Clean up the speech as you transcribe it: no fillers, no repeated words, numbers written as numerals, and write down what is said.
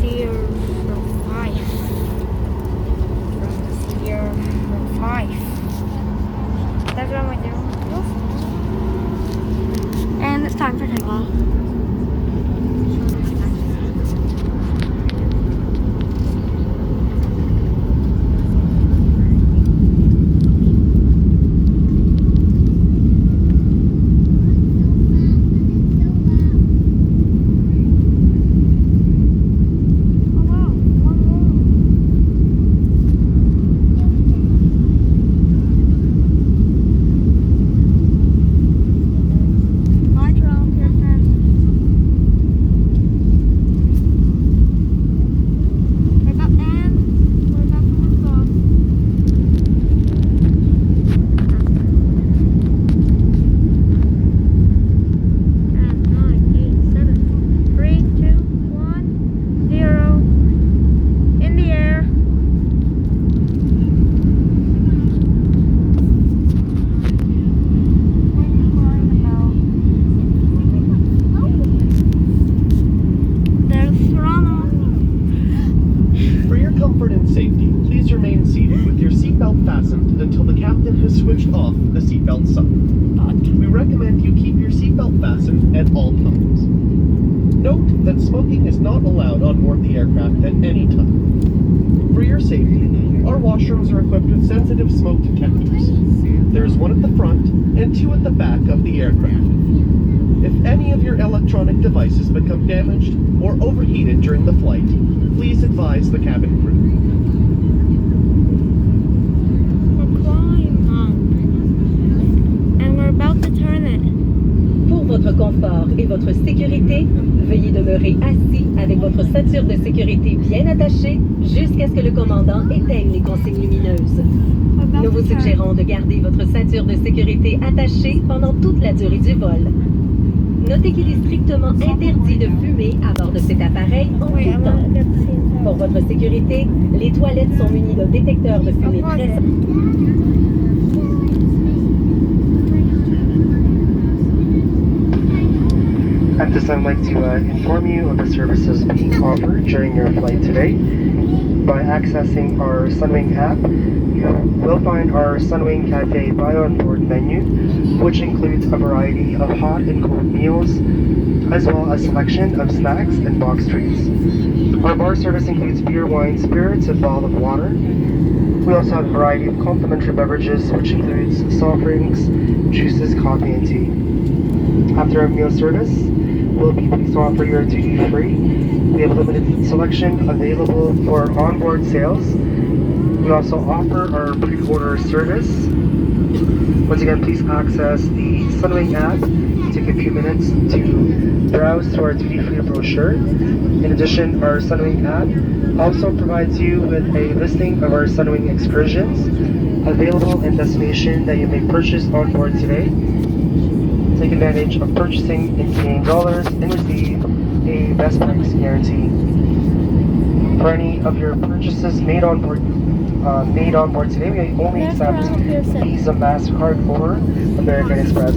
zero five. From 0 5. That's what I'm doing. And it's time for takeoff. Until the captain has switched off the seatbelt sign. We recommend you keep your seatbelt fastened at all times. Note that smoking is not allowed on board the aircraft at any time. For your safety, our washrooms are equipped with sensitive smoke detectors. There is one at the front and 2 at the back of the aircraft. If any of your electronic devices become damaged or overheated during the flight, please advise the cabin crew. Pour votre confort et votre sécurité, veuillez demeurer assis avec votre ceinture de sécurité bien attachée jusqu'à ce que le commandant éteigne les consignes lumineuses. Nous vous suggérons de garder votre ceinture de sécurité attachée pendant toute la durée du vol. Notez qu'il est strictement interdit de fumer à bord de cet appareil en tout temps. Pour votre sécurité, les toilettes sont munies d'un détecteur de fumée présent. At this time, I'd like to inform you of the services being offered during your flight today. By accessing our Sunwing app, you will find our Sunwing Cafe Buy On Board menu, which includes a variety of hot and cold meals, as well as a selection of snacks and box treats. Our bar service includes beer, wine, spirits, and bottle of water. We also have a variety of complimentary beverages, which includes soft drinks, juices, coffee, and tea. After our meal service, we'll be pleased to offer your duty-free. We have a limited selection available for onboard sales. We also offer our pre-order service. Once again, please access the Sunwing app. Take a few minutes to browse through our duty-free brochure. In addition, our Sunwing app also provides you with a listing of our Sunwing excursions available in destination that you may purchase on board today. Take advantage of purchasing in Canadian dollars and receive a best price guarantee. For any of your purchases made on board today, we only accept Visa, MasterCard, or American Express.